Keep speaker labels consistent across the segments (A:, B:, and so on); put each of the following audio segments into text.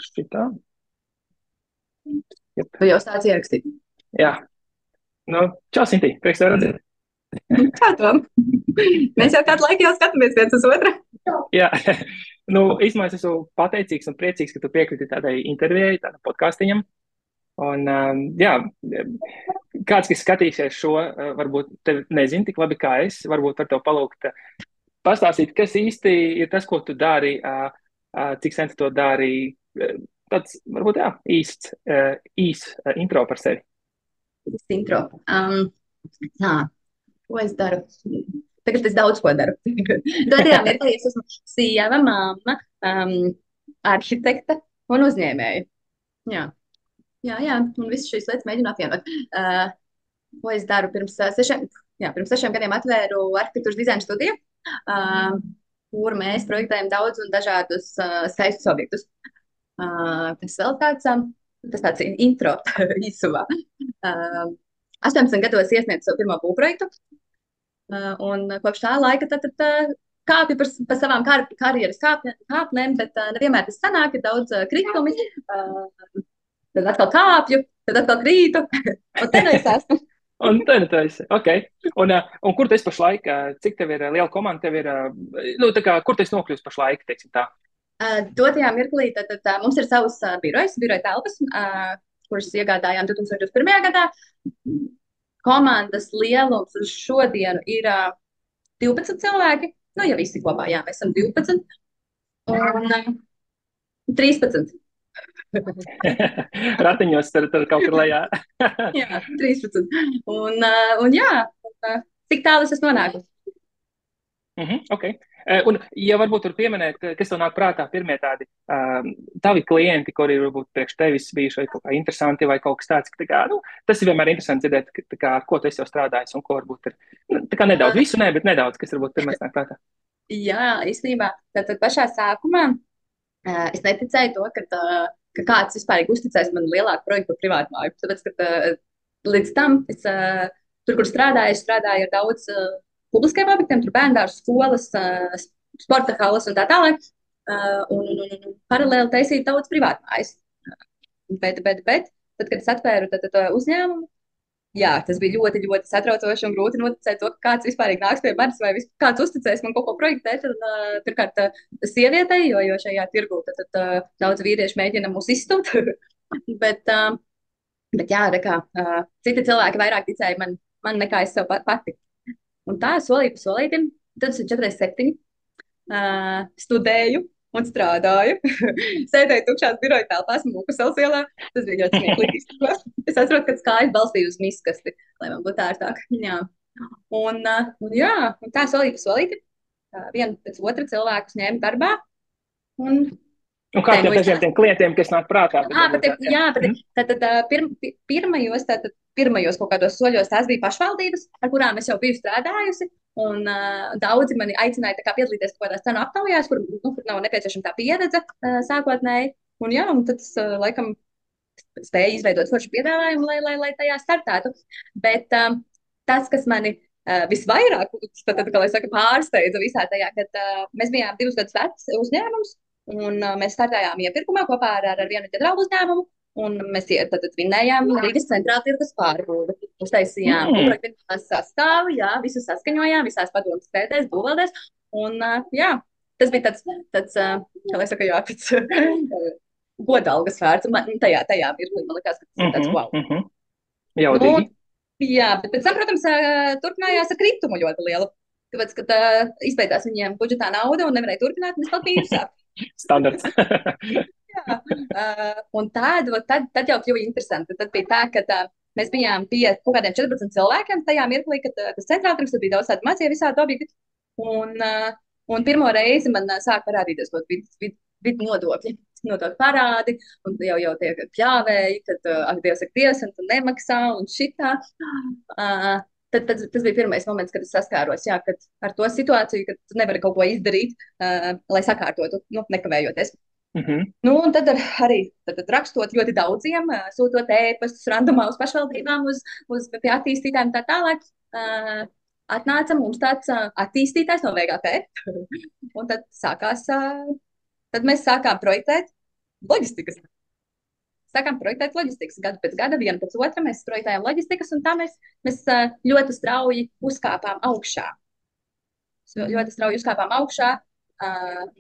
A: Šitā. Jep.
B: Tu jau sāc ierakstīt.
A: Jā. Nu, čau, Sintī. Prieks tev redzēt.
B: Čau, Tom! Mēs jau kādu laiku jau skatāmies viens uz otru.
A: Jā. Nu, īstenībā es esmu pateicīgs un priecīgs, ka tu piekriti tādai intervijai, tādam podkāstiņam. Un, jā, kāds, kas skatīsies šo, varbūt tevi nezina tik labi kā es, varbūt var tev palūgt pastāstīt, kas īsti ir tas, ko tu dari, cik sen tu to dari. Tāds, varbūt, jā, īsts intro par sevi.
B: Tas intro. Tā, ko es daru? Tagad es daudz ko daru. Dotajā mirklī es esmu sieva, mamma, arhitekte un uzņēmēja. Jā, jā, un visas šīs lietas mēģinu apvienot. Ko es daru pirms 6 gadiem atvēru arhitektūras dizaina studiju, kur mēs projektējam daudz un dažādus skaistus objektus. Tas vēl tāds intro īsumā. 18 gados iesniedzu savu pirmo būvprojektu, un kopš tā laika tad kāpju pa savām karjeras kāpnēm, bet nevienmēr tas sanāk, ir daudz kritumi, tad atkal kāpju, tad atkal krītu, un te nu es esmu.
A: Un te nu tu esi. Ok. Un kur tu esi pašlaik? Cik tev ir liela komanda? Tev ir, nu, tā kā, kur tu esi nokļūst pašlaik, teiksim tā?
B: Dotajā mirklī tad mums ir savs biroja telpas, kuras iegādājām 2021. gadā. Komandas lielums uz šodienu ir 12 cilvēki. Nu, ja visi kopā, jā, mēs esam 12 un 13.
A: Ratiņos tur kaut kur lejā.
B: Jā, 13. Un jā, cik tālu es esmu nonākusi?
A: Ok. Un, ja varbūt tur pieminēt, kas tev nāk prātā, pirmie tādi tavi klienti, kuri varbūt priekš tevis bijuši vai kaut kā interesanti vai kaut kas tāds, ka, tā kā, nu, tas ir vienmēr interesanti dzirdēt, tā kā, ko tu esi jau strādājis un ko varbūt ir, nu, tā kā nedaudz, visu ne, bet nedaudz, kas varbūt pirmais nāk prātā.
B: Jā, īstenībā, tad pašā sākumā es neticēju to, ka kāds vispār uzticēs man lielāku projektu par privātu māju. Tāpēc, ka līdz tam es tur, kur strādāju ar daudz publiskiem objektiem, tur bērndārs, skolas, sporta halas un tā tālāk. Un paralēli taisīju daudz privātu mājas. Bet, tad, kad es atvēru tad uzņēmumu, jā, tas bija ļoti, ļoti satraucoši un grūti noticēt to, ka kāds vispār nāks pie manis vai kāds uzticēs man kaut ko projektēt. Pirmkārt, sievietei, jo šajā tirgū tad daudz vīriešu mēģina mūs izstumt. bet jā, citi cilvēki vairāk ticēja man nekā es sev pati. Un tā solīju pa solītim, tad es 47 studēju un strādāju. Sēdēju tukšās biroja telpās, Mūkaselas ielā. Tas bija ļoti smieklīgi. Es saprotu, ka kājas balstīju uz miskasti, lai man būtu ērtāk. Jā. Un tā solīja pa solīti. Vienu pēc otra cilvēkus ņēma darbā. Un
A: Un kā ar dažiem klientiem, kas nāk prātā?
B: Pirmajos kaut kādos soļos tās bija pašvaldības, ar kurām es jau biju strādājusi. Un daudzi mani aicināja piedalīties kaut kādās cenu aptaujās, kur nav nepieciešama tā pieredze sākotnēji. Un tad es laikam spēju izveidot foršu piedāvājumu, lai tajā startētu. Bet tas, kas mani visvairāk pārsteidza visā tajā, kad mēs bijām 2 gadus vecs uzņēmums. Un mēs startējām iepirkumā kopā ar vienu ģenerālu uzņēmumu. Un mēs vinnējām Rīgas centrāla tirgus pārbūvi. Uztaisījām projektu sastāvu, jā, visu saskaņojām, visās padomas sēdēs, būvvaldēs. Un jā, tas bija tāds kā lai saka, jā, pēc godalgas vērts. Un tajā mirklī man likās, ka tas ir tāds wow.
A: Jaudīgi.
B: Jā, bet pēc tam, protams, turpinājās ar kritumu ļoti lielu. Tāpēc, kad izbeidās viņiem budžetā nauda un nevarēja turpināt, mēs vēl biju sāp.
A: Standarts.
B: Jā, un tad jau kļuva interesanti. Tad bija tā, ka mēs bijām pie kaut kādiem 14 cilvēkiem tajā mirklī, kad tas centrāltirgs bija daudz tādu mazie visādi objekti. Un pirmo reizi man sāk parādīties kaut vidu nodokļi. Nodokļu parādi, un jau tie pļāvēji, kad Dievs ir Dievs, un tu nemaksā, un šitā. Tas bija pirmais moments, kad es saskāros ar to situāciju, ka tu nevari kaut ko izdarīt, lai sakārtotu, nekavējoties. Un tad arī rakstot ļoti daudziem, sūtot ēpastus randumā uz pašvaldībām, uz pie attīstītājiem tā tālāk, atnāca mums tāds attīstītājs no VGP. Un tad mēs sākām projektēt. loģistikas. Sākām projektēt loģistikas gadu pēc gada, vienu pēc otra. Mēs projektējām loģistikas, un tā mēs ļoti strauji uzkāpām augšā. Ļoti strauji uzkāpām augšā,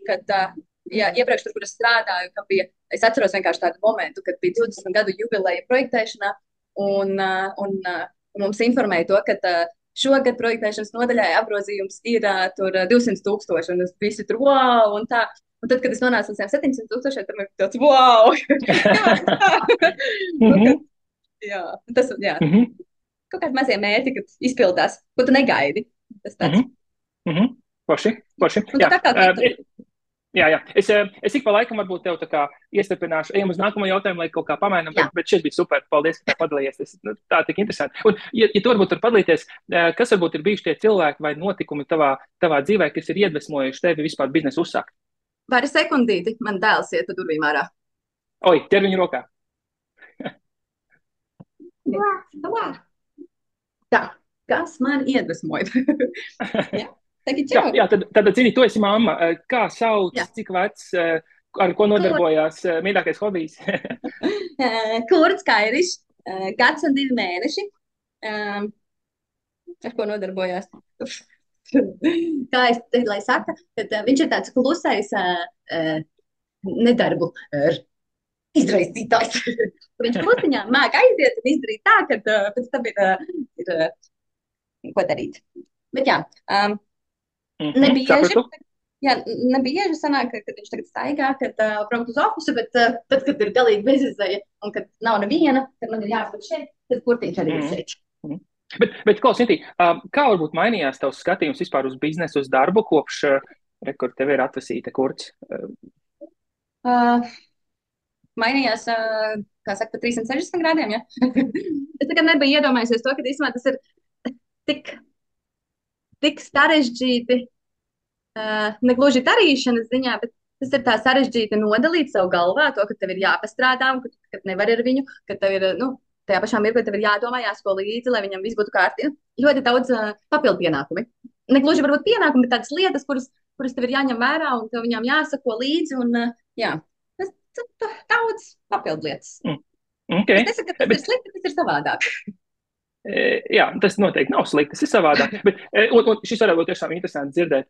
B: kad ja, iepriekš, tur, kur es strādāju, es atceros vienkārši tādu momentu, kad bija 20 gadu jubileja projektēšanā, un mums informēja to, ka šogad projektēšanas nodaļai apgrozījums ir 200,000, un visi tur wow, un tā. Un tad, kad es nonācu līdz 700,000, tad man bija tāds wow! Jā, tas jā. Kaut kādi mazie mērķi, kad izpildās, ko tu negaidi. Tas tāds.
A: Forši. Jā. Es ik pa laikam varbūt tev tā kā iestarpināšu, ejam uz nākamo jautājumu, lai kaut kā pamainam, bet šis bija super. Paldies, ka tā padalījies. Tā tik interesanti. Un, ja tu varbūt tur padalīties, kas varbūt ir bijuši tie cilvēki vai notikumi tavā dzīvē, kas ir iedvesmojuši tevi vispār biznesu uzsākt?
B: Vari sekundīti, man dēls iet durvīm ārā.
A: Oi, ķer viņu rokā.
B: Tā, kas man iedvesmoja?
A: Jā, tad cīnī, tu esi mamma. Kā sauc, cik vecs, ar ko nodarbojās mīļākais hobijs?
B: Kurts Kairišs, 1 gads un 2 mēneši. Ar ko nodarbojās? Kā es teicu, lai saka, kad viņš ir tāds klusais nedarbu izraisītājs. Viņš klusiņā māk aiziet un izdarīt tā, ka pēc tam ir ko darīt. Bet jā, nebieži sanāk, kad viņš tagad staigā, kad braukt uz ofisu, bet tad, kad ir galīgi bezizēja un kad nav neviena, kad man ir jābūt šeit, tad kurtiņš arī ir šeit.
A: Bet Klausītī, kā varbūt mainījās tavs skatījums vispār uz biznesu, uz darbu, kopš kur tev ir atvasīta kurts?
B: Mainījās, kā saka, pa 360 grādiem, ja? Es tagad nebiju iedomājusies to, ka īstenībā tas ir tik sarežģīti, negluži darīšanas ziņā, bet tas ir tā sarežģīti nodalīt savu galvā, to, ka tev ir jāpastrādā un ka nevar ar viņu, ka tev ir, tajā pašā mirklī tev ir jādomā, jāsko līdzi, lai viņam viss būtu kārtībā. Ļoti daudz papildu pienākumi. Negluži varbūt pienākumi, bet tādas lietas, kuras tev ir jāņem vērā un tev viņām jāsako līdzi. Un, jā, tas daudz papildu lietas.
A: Okay.
B: Es nesaku, ka tas ir slikti, tas ir savādāk.
A: Jā, tas noteikti nav slikti, tas ir savādāk. Bet, un šis varētu būt tiešām interesanti dzirdēt.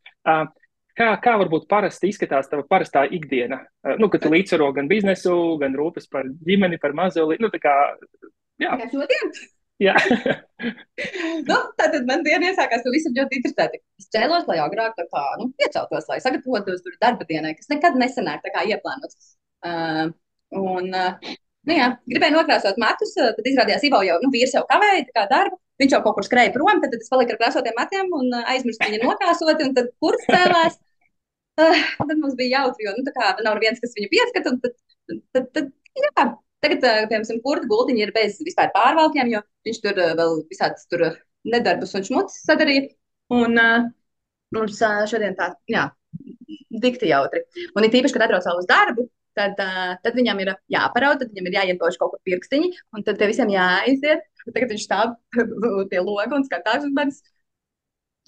A: Kā varbūt parasti izskatās tava parastā ikdiena? Kad tu līdzsvaro gan biznesu, gan rūpes par ģimeni, par mazuli. Tā kā
B: šodien?
A: Jā.
B: Tātad man diena iesākās, ka visam ļoti interesēti. Es cēlos, lai agrāk ieceltos, lai sagatavotos darba dienai, kas nekad nesanāk tā kā ieplānots. Gribēju nokrāsot matus, tad izrādījās Ivo jau, vīrs jau kavēja tā kā darbu. Viņš jau kaut kur skrēja prom, tad es paliku ar krāsotiem matiem un aizmirsu viņu nokrāsot, un tad kurts cēlās. Tad mums bija jautri, jo tā kā nav viens, kas viņu pieskata, un tad jā. Tagad, piemēram, kurta gultiņa ir bez vispār pārvalkiem, jo viņš tur vēl visādas tur nedarbus un šmucis sadarīja. Un mums šodien tā, dikti jautri. Un ir tīpaši, kad atbraucā uz darbu, tad viņam ir jāparaud, tad viņam ir jāientož kaut kur pirkstiņi, un tad te visiem jāaiziet. Tagad viņš stāv pie loga un skatās uz manis.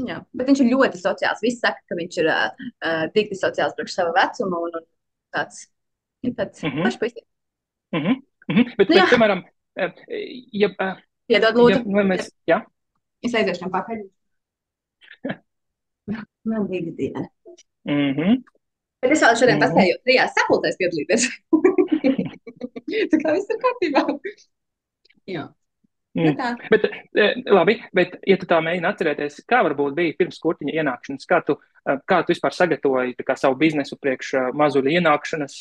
B: Jā, bet viņš ir ļoti sociāls. Viss saka, ka viņš ir dikti sociāls priekš sava vecuma un tāds pašpaistīgs.
A: Bet, piemēram,
B: Piedod, lūdzu.
A: Jā?
B: Es aiziešu viņam pakaļ. Man bija ikdiena. Bet es vēl šodien paspēju 3 sapulcēs piedalīties. Tā kā viss ir kārtībā. Jā.
A: Bet, labi, bet, ja tu tā mēģini atcerēties, kā varbūt bija pirms kurtiņa ienākšanas, kā tu vispār sagatavoji savu biznesu priekš mazuļa ienākšanas,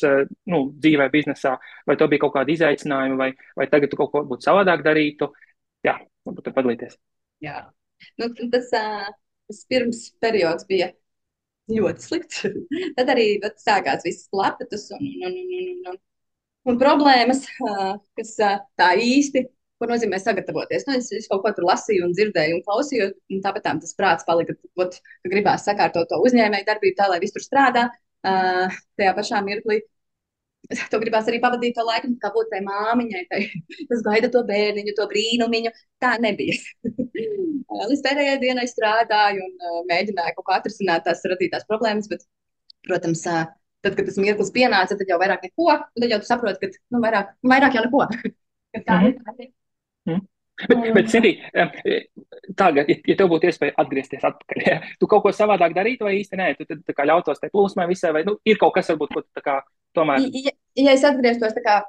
A: dzīvē biznesā, vai to bija kaut kādi izaicinājumi, vai tagad tu kaut ko būtu savādāk darītu? Jā, varbūt tur padalīties.
B: Jā, tas pirms periods bija ļoti slikts. Tad arī sākās visas klapetas un problēmas, kas tā īsti, ko nozīmē sagatavoties. Es kaut ko tur lasīju un dzirdēju un klausīju, un tāpēc tas prāts palika, ka gribās sakārtot to uzņēmēju darbību tā, lai viss tur strādā. Tajā pašā mirklī to gribās arī pavadīt to laiku, kā būt tai māmiņai, kas gaida to bērniņu, to brīnumiņu. Tā nebija. Līdz pēdējai dienai strādāju un mēģināju kaut kā atrisināt tās radītās problēmas, bet, protams, Tad, kad tas mirklis pienāca, tad jau vairāk neko, un tad jau tu saproti, ka nu, vairāk jau neko. Ka tā
A: Mhm.
B: ir. Tā ir.
A: Mhm. Bet Sintī, tagad, ja tev būtu iespēja atgriezties atpakaļ, ja, tu kaut ko savādāk darītu vai īsti nē, tu tad tā kā ļautos tai plūsmai visai, vai, nu, ir kaut kas varbūt, ko tu tā kā tomēr.
B: Ja es atgrieztos tā kā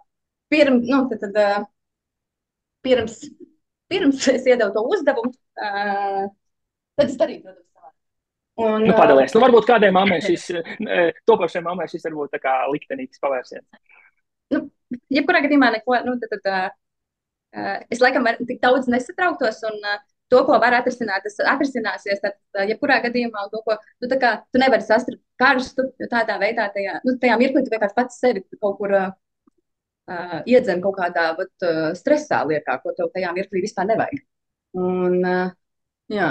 B: nu, pirms, pirms es iedevu to uzdevumu, tad es darītu, protams, savādāk. Un,
A: Nu, padalies. Nu, varbūt kādai mammai šis, topošai mammai šis varbūt tā kā liktenīgs pavērsiens.
B: nu, jebkurā gadījumā neko, nu, es laikam tik daudz nesatrauktos, un to, ko var atrisināt, tas atrisināsies. Tad, jebkurā gadījumā, to, ko tu nevari sasturt karstu, jo tādā veidā, tajā mirklī tu vienkārši pats sevi kaut kur iedzen kaut kādā stresā liekā, ko tev tajā mirklī vispār nevajag. Un, jā.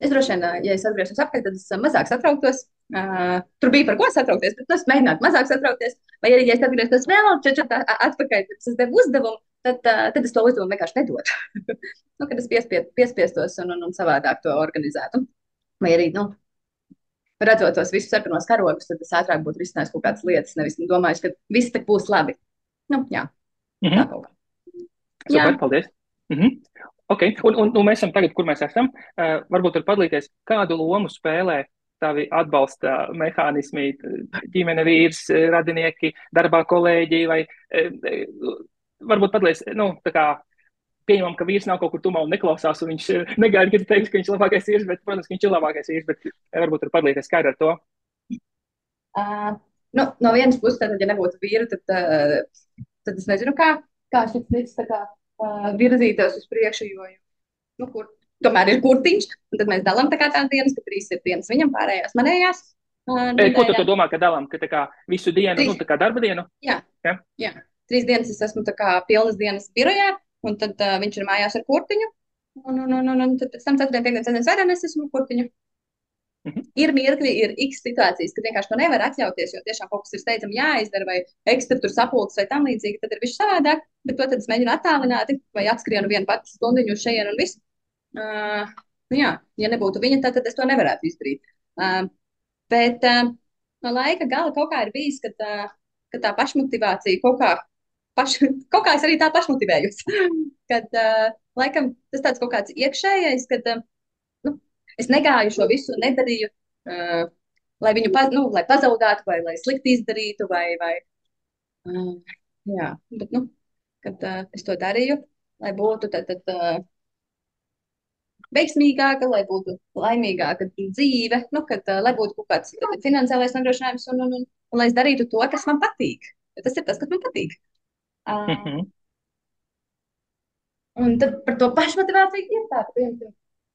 B: Es droši vien, ja es atgriežos atpakaļ, tad es mazāk satrauktos. Tur bija par ko satraukties, bet es mēģinātu mazāk satraukties. Vai arī, ja es atgrieztos vēl atpakaļ, tad es devu uzdevumu, tad es to uzdevumu vienkārši nedotu. Nu, kad es piespiestos un savādāk to organizētu. Vai arī, nu, redzot tos visus sarkanos karogus, tad es ātrāk būtu risinājis kaut kādas lietas, nevis domājis, ka viss tak būs labi. Nu, jā, tā kaut kā.
A: Super, paldies. Okay. Un mēs esam tagad, kur mēs esam. Varbūt var padalīties, kādu lomu spēlē tavi atbalsta mehānismi, ģimene, vīrs, radinieki, darbā kolēģi, vai varbūt padalīties, nu, tā kā pieņemam, ka vīrs nav kaut kur tumā un neklausās, un viņš negaida, ka tu teiksi, ka viņš ir labākais vīrs, bet, protams, ka viņš ir labākais vīrs, bet varbūt var padalīties, kā ir ar to.
B: Nu, no vienas puses, tad, ja nebūtu vīru, tad es nezinu, kā šis līdz tā kā virzītos uz priekšu, jo nu, tomēr ir kurtiņš, un tad mēs dalām tā kā tās dienas, ka 3 ir dienas viņam, pārējās manējās.
A: Ko tu domā, ka dalām, ka tā kā visu dienu, nu, tā kā darba dienu?
B: Jā. 3 dienas es esmu tā kā pilnas dienas birojā, un tad viņš ir mājās ar kurtiņu, un tad pēc tam 4. piekdienas, 7. svētdien es esmu kurtiņu. Ir mirkļi, ir x situācijas, kad vienkārši to nevar atļauties, jo tiešām kaut kas ir steidzami jāizdara, vai ekstra tur sapulces vai tam līdzīgi, tad ir viss savādāk, bet to tad es mēģinu attālināti, vai atskrienu vienu pati stundiņu uz šejienu un visu. Jā, ja nebūtu viņa, tad es to nevarētu izdarīt. Bet no laika gala kaut kā ir bijis, ka tā pašmotivācija kaut kā es arī tā pašmotivējos. Kad laikam tas tāds kaut kāds iekšējais, kad es negāju šo visu, nedarīju, lai viņu lai pazaudētu, vai lai slikti izdarītu, jā, bet, kad es to darīju, lai būtu tad veiksmīgāka, lai būtu laimīgāka dzīve, lai būtu kaut kāds finansiālais nodrošinājums, un lai es darītu to, kas man patīk. Tas ir tas, kas man patīk. Un tad par to pašmotivāciju ir tā, ka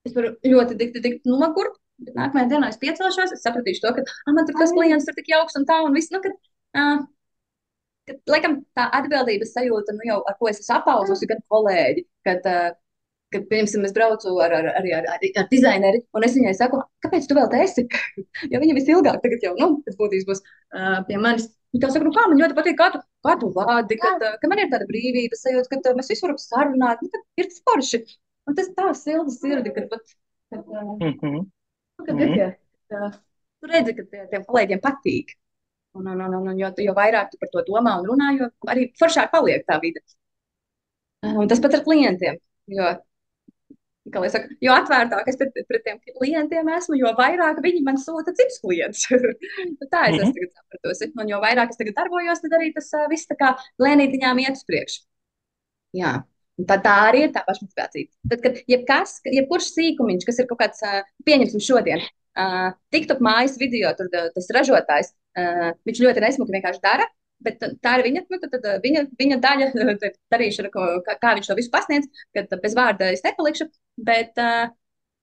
B: es varu ļoti dikti nogurt, bet nākamajā dienā es piecelšos, es sapratīšu to, ka man tur tas klients tur tik jauks un tā, un viss, kad laikam tā atbildības sajūta, jau ar ko es esmu apauzusi, gan kolēģi, kad, piemēram, es braucu ar dizaineri, un es viņai saku, kāpēc tu vēl te esi? Jo viņa visilgāk tagad jau, pēc būtības būs pie manis. Viņa saka, kā man ļoti patīk, kā tu vādi, ka man ir tāda brīvības sajūta, ka mēs visu varam sarunāt, ir tas forši. Un tas tā silda sirdi, kad tu redzi, ka tiem kolēģiem patīk. Jo vairāk tu par to domā un runā, jo arī foršāk paliek tā vide. Un tas pats ar klientiem. Jo atvērtāk es pret tiem klientiem esmu, jo vairāk viņi man sūta citus klientus. Tā es esmu tagad sapratusi. Un jo vairāk es tagad darbojos, tad arī tas viss tā kā lēnītiņām iet uz priekšu. Jā. Un tā arī ir tā pašmotivācija. Tad, kad jebkurš sīkumiņš, kas ir kaut kāds, pieņemsim šodien, TikTok mājas video, tur tas ražotājs, viņš ļoti nesmuki vienkārši dara, bet tā ir viņa daļa, darīšana, kā viņš to visu pasniedz, kad bez vārda es nepalikšu, bet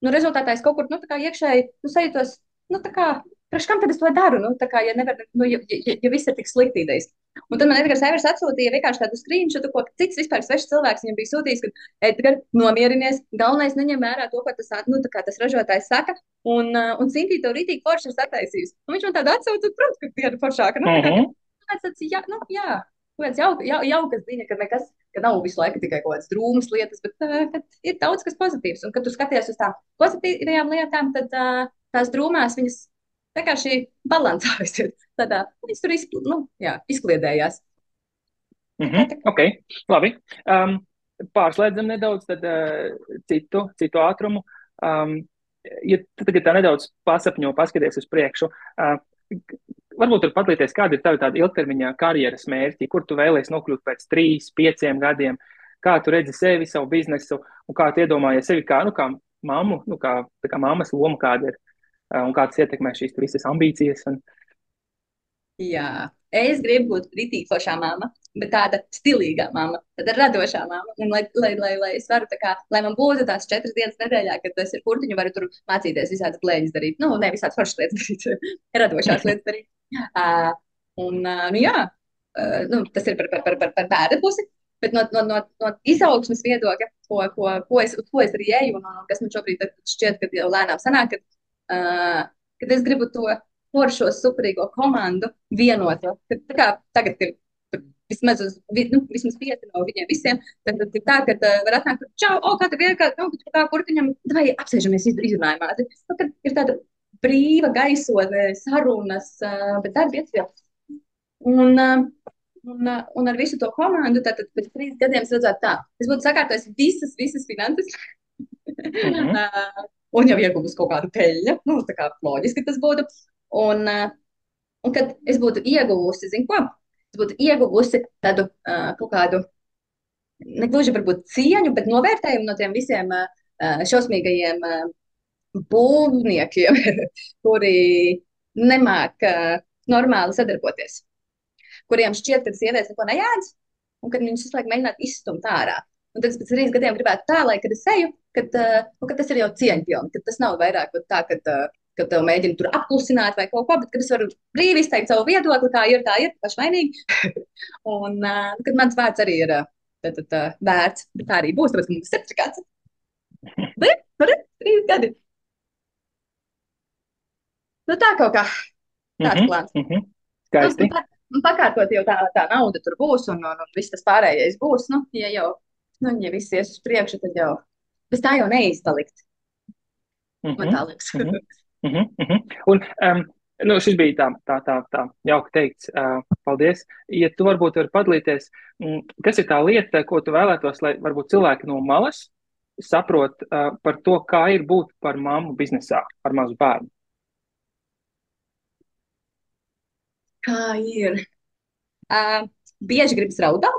B: rezultātā es kaut kur, tā kā iekšēji, sajūtos, tā kā, priekš kam tad es to daru, ja nevar, ja viss ir tik slikti idejas. Un tad man Edgars Evers atsūtīja vienkārši tādu screenshotu, ko cits vispār svešs cilvēks viņam bija sūtījis, ka Edgar, nomierinies, galvenais neņem vērā to, ko tas ražotājs saka, un Sintī tev rītīgi forši ir sataisījis. Un viņš man tādu atsūta, protams, ka tie ir foršāka. Kāds jaukas ziņa, ka nav visu laiku tikai kaut kādas drūmas lietas, bet ir daudz kas pozitīvs. Un kad tu skaties uz tām pozitīvajām lietām, tad tās drūmās viņas vienkārši balansēsies. tādā, viņas tur izkliedējās.
A: Ok, labi. Pārslēdzam nedaudz tad, citu ātrumu. Ja tu tagad tā nedaudz pasapņo, paskaties uz priekšu, varbūt tur padalīties, kāda ir tava tāda ilgtermiņā karjeras mērķi, kur tu vēlies nokļūt pēc 3, 5 gadiem, kā tu redzi sevi, savu biznesu, un kā tu iedomājies sevi kā mammu, kā mammas loma kāda ir, un kā tas ietekmē šīs visas ambīcijas.
B: Jā, es gribu būt rītīgi foršā mamma, bet tāda stilīgā mamma, tāda radošā mamma. Un lai es varu, lai man būtu tās 4 dienas nedēļā, kad es ar kurtiņu varu tur mācīties visādas plēņas darīt. Nu, ne visādas foršas lietas darīt, radošās lietas darīt. Tas ir par bērnu pusi. Bet no izaugsmes viedokļa, ko es arī eju, un kas man šobrīd šķiet, ka jau lēnām sanāk, kad es gribu to foršo superīgo komandu vienoto. Tagad ir vismaz 5 no viņiem visiem. Tad ir tā, ka var atnākt, čau, kā tev ir, kā kurtiņam, vai apsēžamies izrunājumā. Tad ir tāda brīva gaisotne, sarunas, bet darbi iet. Un ar visu to komandu, tad pēc 3 gadiem es redzētu tā, es būtu sakārtojis visas finanses. Un jau ieguvusi kaut kādu peļņu, tā kā loģiski tas būtu. Un kad es būtu ieguvusi, es būtu ieguvusi tādu kaut kādu, negluži varbūt cieņu, bet novērtējumu no tiem visiem šausmīgajiem būvniekiem, kuri nemāk normāli sadarboties, kuriem šķiet, ka sievietes neko nejēdz, un kad viņus visu laiku mēģināt izstumt ārā. Un tad es pēc 3 gadiem gribētu tā, lai, kad es eju, kad tas ir jau cieņpilni, kad tas nav vairāk tā, kad tev mēģina tur apklusināt vai kaut ko, bet kad es varu brīvi izteikt savu viedokli, tā ir, pašvainīgi. Un kad mans vārds arī ir vērts, bet tā arī būs, tāpēc, ka mums ir certifikāts. Bet, 3 gadi. Nu tā kaut kā, tāds plāns.
A: Skaisti.
B: Pakārtot jau tā nauda tur būs, un viss tas pārējais būs, ja viss ies uz priekšu, tad jau bez tā jau neizpalikt. Man tā liekas.
A: Un šis bija tā jauki teikts. Paldies. Ja tu varbūt vari padalīties, kas ir tā lieta, ko tu vēlētos, lai varbūt cilvēki no malas saprot par to, kā ir būt par mammu biznesā ar mazu bērnu?
B: Kā ir? Bieži gribas raudāt,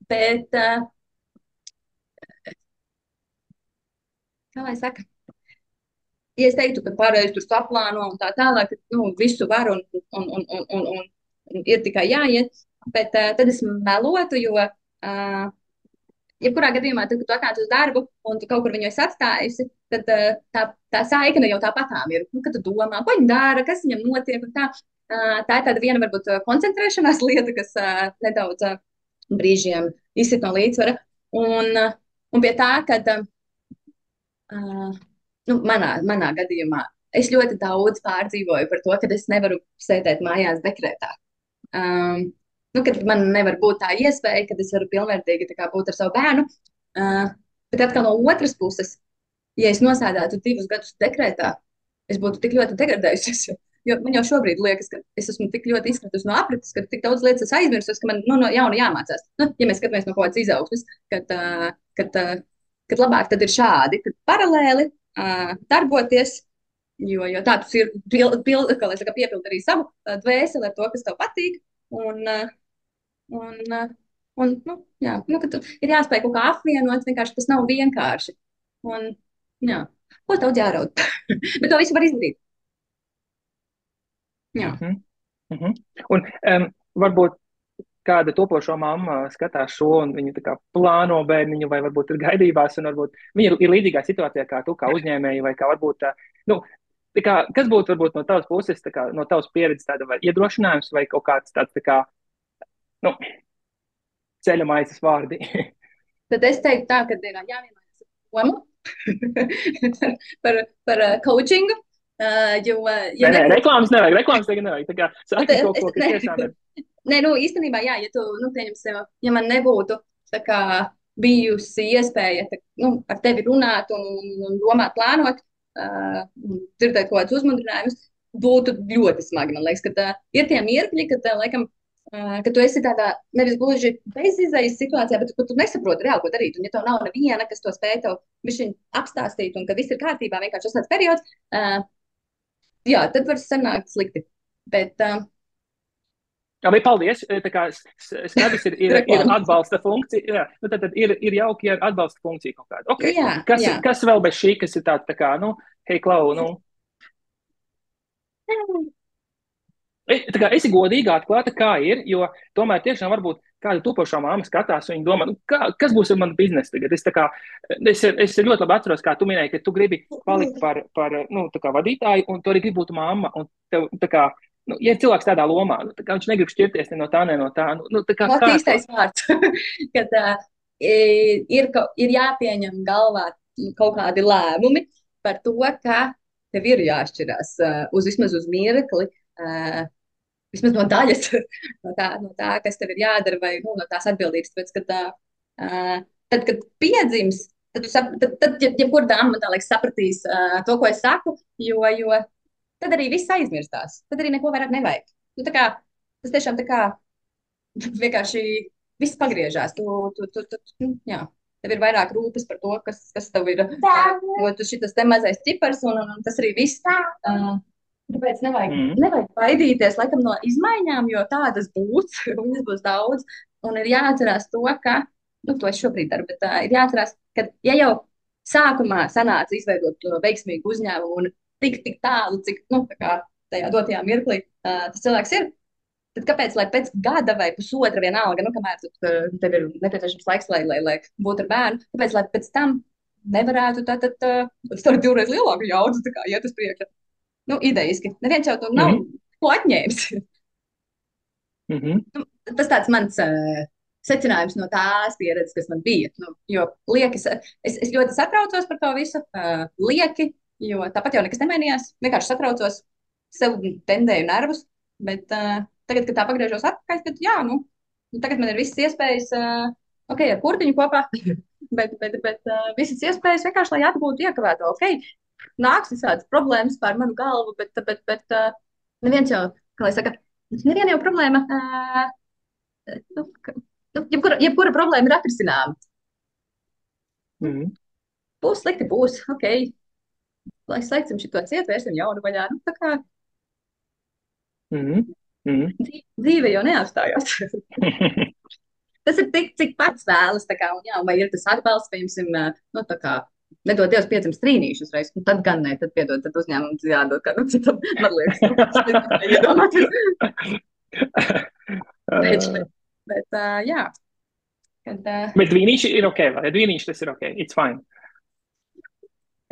B: bet kā lai saka? Ja es teiktu, ka pareizi tur saplāno un tā tālāk, ka visu var un ir tikai jāiet, bet tad es melotu, jo jebkurā gadījumā, tad, kad tu atnāc uz darbu un tu kaut kur viņu esi atstājusi, tad tā saikne jau tāpatām ir. Kad tu domā, ko viņa dara, kas viņam notiek un tā. Tā ir tāda viena, varbūt, koncentrēšanās lieta, kas nedaudz brīžiem izsit no līdzsvara. Un pie tā, kad manā gadījumā es ļoti daudz pārdzīvoju par to, ka es nevaru sēdēt mājās dekrētā. Kad man nevar būt tā iespēja, kad es varu pilnvērtīgi būt ar savu bērnu. Bet atkal no otras puses, ja es nosēdētu 2 gadus dekrētā, es būtu tik ļoti degradējusies. Jo man jau šobrīd liekas, ka es esmu tik ļoti izkritusi no aprites, ka tik daudz lietas esmu aizmirsusi, ka man no jauna jāmācās. Ja mēs skatāmies no kaut kādas izaugsmes, kad labāk tad ir šādi, kad paralēli darboties, jo tā tas ir piepild arī savu dvēseli ar to, kas tev patīk. Kad ir jāspēj kaut kā apvienot, vienkārši tas nav vienkārši. Ko daudz jāraud? Bet to visu var izdarīt.
A: Un varbūt kāda topošo mamma skatās šo un viņa plāno bērniņu vai varbūt ir gaidībās un varbūt viņa ir līdzīgā situācijā kā tu, kā uzņēmēji vai kā varbūt, kas būtu varbūt no tavas puses, no tavas pieredzes tāda vai iedrošinājums vai kaut kāds tāds ceļa maizes vārdi?
B: Tad es teiktu tā, ka ir jāvienojas par coachingu.
A: Reklāmas nevajag. Tā kā saki kaut ko, kas tiešām ir.
B: Nē, īstenībā, jā, ja tu, pieņemsim, ja man nebūtu bijusi iespēja ar tevi runāt un domāt, plānot, dzirdēt kaut kādus uzmundrinājumus, būtu ļoti smagi, man liekas, ka ir tie mirkļi, kad, laikam, ka tu esi tādā nevis gluži bezizējas situācijā, bet ka tu nesaproti reāli, ko darīt. Un ja tev nav neviena, kas to spēj tev bišķiņ apstāstīt, un ka viss ir kārtībā, vienkārši tas tāds periods, jā, tad var sanākt slikti. Bet,
A: Vai paldies, tā kā skaidrs ir atbalsta funkcija, jā, nu tad ir jauki ar atbalsta funkciju kaut kādu. Okay.
B: Jā.
A: Kas vēl bez šī, kas ir tā kā, nu, hei, Klau, nu. Tā kā esi godīgi atklāta, kā ir, jo tomēr tiešām varbūt kāda topošā māma skatās, un viņa domā, nu, kas būs ar manu biznesu tagad? Es ļoti labi atceros, kā tu minēji, ka tu gribi palikt par nu, tā kā vadītāju, un tu arī gribi būt mamma, un tev, tā kā, nu, ja cilvēks tādā lomā, nu, tā kā viņš negrib šķirties ne no tā, ne no tā. Nu, tā kā
B: īstais vārds, kad ir jāpieņem galvā kaut kādi lēmumi par to, ka tev ir jāšķirās vismaz uz mirkli, vismaz no daļas, no tā, kas tev ir jādara, vai no tās atbildības. Tāpēc, tad, kad piedzims, tad jebkurā dāma, man tā liekas, sapratīs to, ko es saku, jo tad arī viss aizmirstās. Tad arī neko vairāk nevajag. Nu, tas tiešām tā kā vienkārši viss pagriežās. Jā. Tev ir vairāk rūpes par to, kas tev ir. Šitas te mazais ķipars, un tas arī viss. Tāpēc nevajag baidīties laikam, no izmaiņām, jo tādas būs, viņas būs daudz. Un ir jāatcerās to, ka, nu, to es šobrīd daru, bet ir jāatcerās, ka, ja jau sākumā sanāca izveidot veiksmīgu uzņēmumu un tik tālu, cik, nu, tā kā tajā dotajā mirklī tas cilvēks ir, tad kāpēc, lai pēc gada vai pusotra vienalga, nu, kamēr tev ir nepieciešams laiks, lai būtu ar bērnu, kāpēc, lai pēc tam nevarētu tātad divreiz lielāku jaudu, tā kā iet uz priekšu. Nu, idejiski. Neviens jau to nav ko atņēmis. Tas tāds mans secinājums no tās pieredzes, kas man bija. Nu, jo liekas, es ļoti satraucos par to visu. Lieki, jo tāpat jau nekas nemainījās. Vienkārši satraucos, sev tendēju nervus. Bet tagad, kad tā pagriežos atpakaļ, tad jā, nu, tagad man ir visas iespējas, ok, ar kurtiņu kopā, bet visas iespējas vienkārši, lai atgūtu iekavēto, ok. Nāks visādas problēmas pār manu galvu, bet neviens jau, kā lai saka, neviena jau problēma, jebkura problēma ir atrisināma. Būs slikti, būs, ok. Lai slēgsim šito ciet, vērsim jaunu vaļā, nu tā kā dzīve jau neapstājās. Tas ir tik, cik pats vēlas, tā kā, un jā, vai ir tas atbalsts, piemēram, nu tā kā, nedod Dievs piedzim strīnīšus reiz, un tad gan ne, tad piedod, tad uzņēmums jādod kādam citam, man liekas, bet jā.
A: Bet vīnīši ir ok, vai? Vīnīši tas ir ok, it's fine.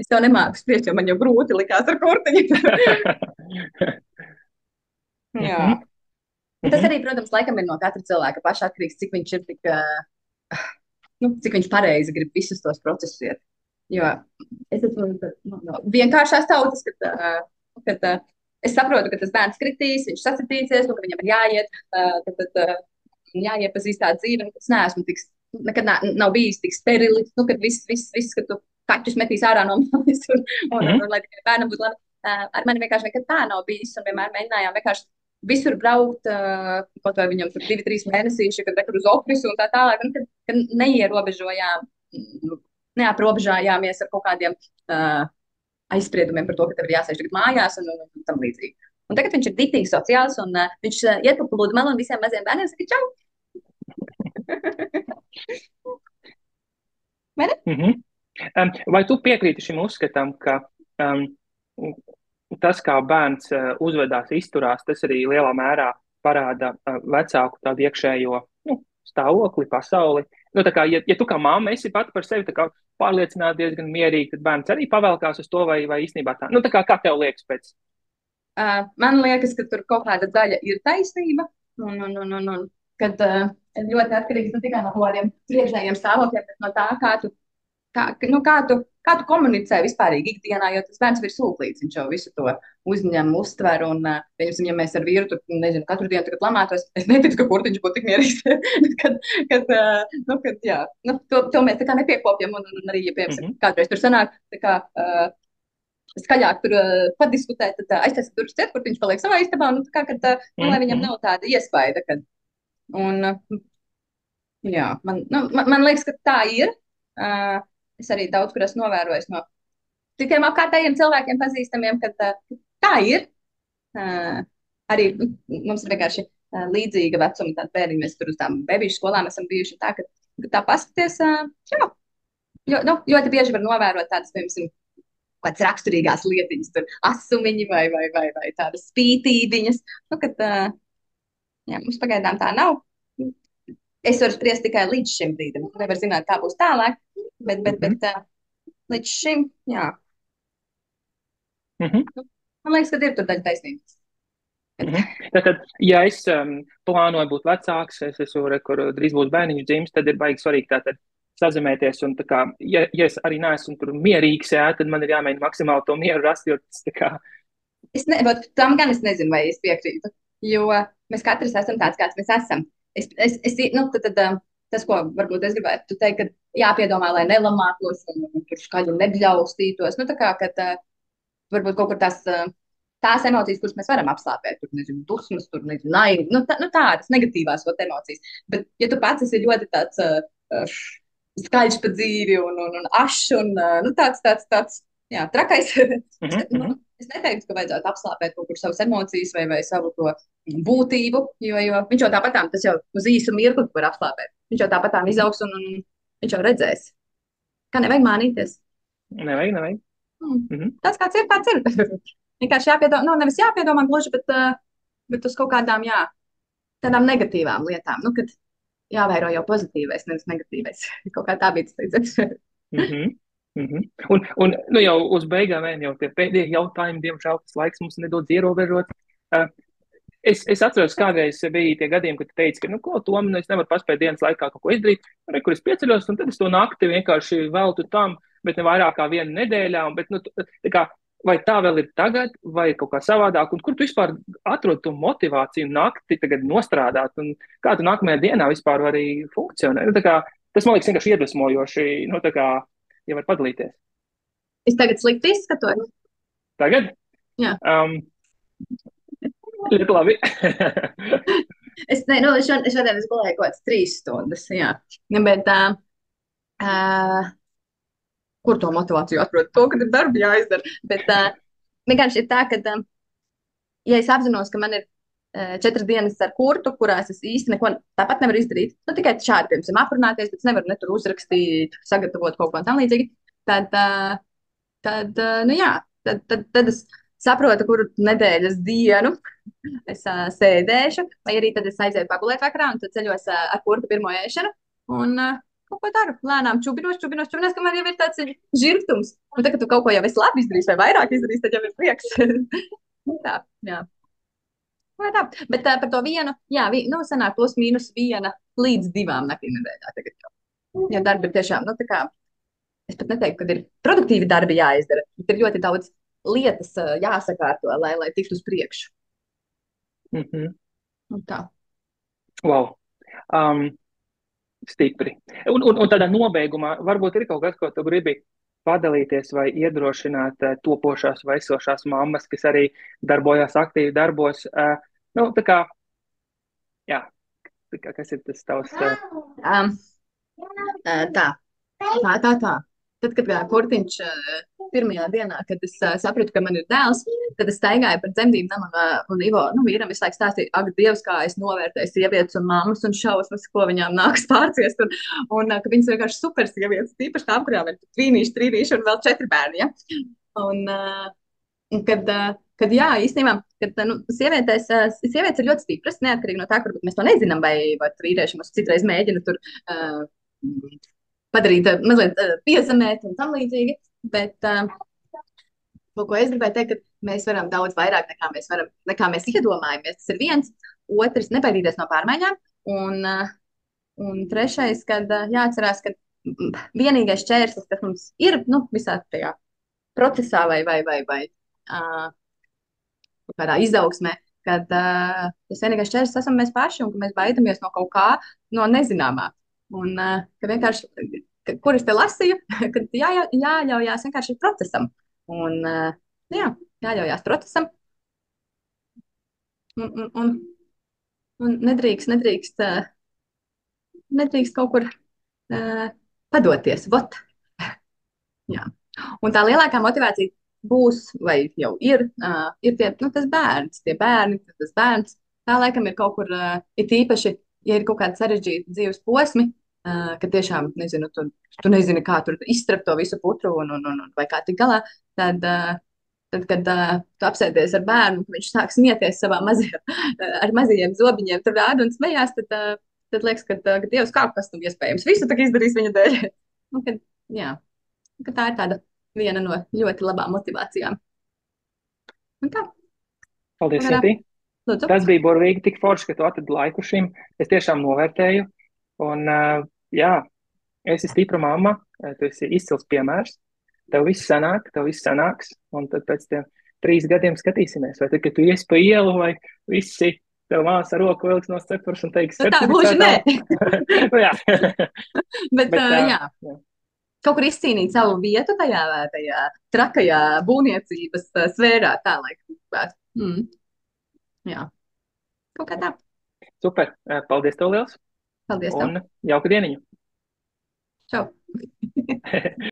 B: Es jau nemāku spriest, jo man jau grūti likās ar kurtiņu. Jā. Tas arī, protams, laikam ir no katra cilvēka paša atkarīgs, cik viņš ir tik, cik viņš pareizi grib visus tos procesus iet. Jo es esmu vienkāršās tautas, kad es saprotu, ka tas bērns kritīs, viņš sasatīsies, ka viņam ir jāiet, tad jāiepazīst tā dzīve. Es neesmu nekad nav bijis tik sterili, kad viss, kad tu kaķus metīs ārā no mājas un lai tikai bērnam būtu labi. Ar mani vienkārši nekad tā nav bijis, un vienmēr mēģinājām vienkārši visur braukt, kaut vai viņam tur 2-3 mēnesīši, kad rekur uz ofisu un tā tālāk, un kad neaprobežājāmies ar kaut kādiem aizspriedumiem par to, ka tev ir jāsēž tagad mājās un tam līdzīgi. Un tagad viņš ir ditīgi sociāls, un viņš iet pa pludmali un visiem maziem bērniem saka čau. Vai ne?
A: Vai tu piekrīti šim uzskatam, ka tas, kā bērns uzvedās, izturās, tas arī lielā mērā parāda vecāku tādu iekšējo stāvokli, pasauli? Nu, tā kā, ja tu kā mamma esi pati par sevi tā kā pārliecināta diezgan mierīgi, tad bērns arī pavelkās uz to vai īstenībā tā? Nu, tā kā tev liekas pēc?
B: Man liekas, ka tur kaut kāda daļa ir taisnība, un kad ļoti atkarīgs ne tikai no kādiem priekšējiem stāvokļiem, bet no tā, kā tu komunicē vispārīgi ikdienā, jo tas bērns ir sūklīts, viņš jau visu to uzņem, uztver, un, ja mēs ar vīru, nezinu, katru dienu tagad lamātos, es neticu, ka kurtiņš būtu tik mierīgs, to mēs tā kā nepiekopjam, un arī, ja, piemēram, kādreiz tur sanāk, tā kā, skaļāk tur padiskutēt, tad aiztaisīt durvis ciet, kur viņš paliek savā istabā, nu, tā kā, kad, lai viņam
A: Mhm.
B: nav tāda iespaida, kad, un, jā, man liekas, ka tā ir. Es arī daudz, kur esmu novērojis no citiem apkārtējiem cilvēkiem pazīstamiem, ka tā ir. Arī mums ir vienkārši līdzīga vecuma tāda bērniņa. Mēs tur uz tām bebīšu skolām esam bijuši tā, ka tā paskaties, jā, ļoti bieži var novērot tādas, piemēram, kādas raksturīgās lietiņas, tur asumiņi vai tādas spītībiņas. Nu, kad, jā, mums pagaidām tā nav. Es varu spriest tikai līdz šim brīdim. Nevar zināt, kā būs tālāk, bet līdz šim, jā.
A: Mhm.
B: Man liekas, ka ir tur daļa taisnības.
A: Tātad, ja es plānoju būt vecāks, es esmu, kur drīz būs bērniņš dzimis, tad ir baigi svarīgi tātad sazināties. Un, tā kā, ja es arī neesmu tur mierīgs, jā, tad man ir jāmēģina maksimāli to mieru rast. Jo tas, tā kā...
B: Tam gan es nezinu, vai es piekrītu. Jo mēs katrs esam tāds, kāds mēs esam. Tas, ko varbūt es gribētu teikt, ka jāpiedomā, lai nelamātos un tur skaļi nebļaustītos. Nu, tā kā, kad varbūt kaut kur tās emocijas, kuras mēs varam apslāpēt, tur nezinu, dusmas, tur nezinu, naivi, tādas negatīvās emocijas. Bet, ja tu pats esi ļoti tāds skaļš pa dzīvi un ašs un tāds, jā, trakais, es neteiktu, ka vajadzētu apslāpēt kaut kur savas emocijas vai savu to būtību, jo viņš jau tāpatām, tas jau uz īsu mirkli var apslāpēt. Viņš jau tāpatām izaugs un viņš jau redzēs. Kā nevajag mānīties.
A: Nevajag.
B: Tas kāds ir. Vienkārši jāpiedomā, nevis jāpiedomā gluži, bet uz kaut kādām, jā, tādām negatīvām lietām. Nu, kad jāvēro jau pozitīvais, nevis negatīvais. Kaut kā tā bija tas teidzams.
A: Un jau uz beigām jau tie pēdējie jautājumi, diemžēl tas laiks mums nedaudz ierobežot. Es atceros, kādreiz bija tie gadījumi, kad tu teici, ka, ko Tom, es nevaru paspēt dienas laikā kaut ko izdarīt, kur es pieceļos, un tad es to nakti vienkārši veltu tam, bet ne vairāk kā vienu nedēļā, vai tā vēl ir tagad, vai kaut kā savādāk, un kur tu vispār atrod to motivāciju nakti tagad nostrādāt, un kā tu nākamajā dienā vispār vari funkcionēt. Tas man liekas vienkārši iedvesmojoši, ja var padalīties.
B: Es tagad slikti izskatos.
A: Tagad?
B: Jā.
A: Ļoti labi.
B: Šodien es gulēju kaut kāds 3 stundas, jā. Bet kur to motivāciju atrod? To, kad ir darbi jāizdara. Bet vienkārši ir tā, ka, ja es apzinos, ka man ir 4 dienas ar kurtu, kurās es īsti neko tāpat nevaru izdarīt, tikai šādi, piemēram, aprunāties, bet es nevaru ne tur uzrakstīt, sagatavot kaut ko tam līdzīgi, tad es saprotu, kuru nedēļas dienu es sēdēšu, vai arī tad es aizēju pagulēt vakarā un tad ceļos ar kurtu pirmo ēšanu un kaut ko daru. Lēnām čubinos, kamēr jau ir tāds žirgtums. Un tad, kad tu kaut ko jau esi labi izdarījis vai vairāk izdarījis, tad jau ir prieks. Tā, jā. Tā. Bet par to vienu, jā, sanāk plus mīnus 1 līdz 2 naktīm nedēļā tagad jau. Ja darbi ir tiešām, tā kā, es pat neteiktu, ka ir produktīvi darbi jāizdara, bet ir ļoti daudz lietas jāsakārto, lai tiktu uz priekšu. Un tā.
A: Wow. Stipri. Un tādā nobeigumā varbūt ir kaut kas, ko tu gribi padalīties vai iedrošināt topošās vai esošās mammas, kas arī darbojās aktīvi darbos. Kas ir tas tavs?
B: Tā. Tad, kad kurtiņš pirmajā dienā, kad es sapratu, ka man ir dēls, tad es staigāju par dzemdību namu un Ivo, vīram visu laiku stāstīju, ak, Dievs, kā es novērtēju sievietes un mammas un šausmas, ko viņām nāks pārciest, un ka viņas vienkārši super sievietes, tīpaši tām, kurām ir tvīnīši, trīnīši un vēl 4 bērni, ja? Un kad jā, īstenībā, sievietes ir ļoti stipras, neatkarīgi no tā, kur mēs to nezinām, vai vīrieši mums citreiz mēģina tur padarīt, mazliet piezemēt un tam līdzīgi, bet ko es gribēju teikt, ka mēs varam daudz vairāk nekā mēs iedomājamies. Tas ir viens, otrs, nebaidīties no pārmaiņām, un trešais, kad jāatcerās, ka vienīgais šķērslis, kas mums ir, visā tajā procesā vai kādā izaugsmē, kad tas vienīgais šķērslis esam mēs paši un ka mēs baidamies no kaut kā, no nezināmā. Un ka vienkārši, kur es te lasīju, kad jāļaujās vienkārši procesam. Un Jā, jāļaujās procesam. Un, un nedrīkst kaut kur padoties. Vot. Jā. Un tā lielākā motivācija būs, vai jau ir tas bērns, tie bērni, tas bērns. Tā laikam ir kaut kur, ir īpaši, ja ir kaut kādi sarežģīti dzīves posmi, ka tiešām, nezinu, tu nezini, kā tur izstrapt to visu putru un vai kā tik galā, tad, kad tu apsēdies ar bērnu, viņš sāk smieties savā mazajā, ar mazajiem zobiņiem, tur rāda un smējās, tad liekas, ka Dievs kaut kas tam iespējams. Visu tā izdarīs viņa dēļ. Nu, jā, ka tā ir tāda viena no ļoti labām motivācijām. Un tā,
A: Paldies,
B: pagarā,
A: Sintī.
B: lūdzu.
A: Tas bija burvīgi tik forši, ka tu atradi laiku šim. Es tiešām novērtēju. Un, jā, esi stipra mamma, tu esi izcils piemērs. Tev viss sanāk, tev viss sanāks. Un tad pēc tiem 3 gadiem skatīsimies, vai tad, kad tu ies pa ielu, vai visi tev māsa roku vilks no cepures un teiks,
B: Nu, tā gluži nē.
A: Nu, jā.
B: Bet, jā. Kaut kur izcīnīt savu vietu tajā trakajā būvniecības sfērā, tā laikam. Jā, kaut kā tā.
A: Super, paldies tev liels.
B: Paldies tev.
A: Un jauka dieniņu.
B: Čau.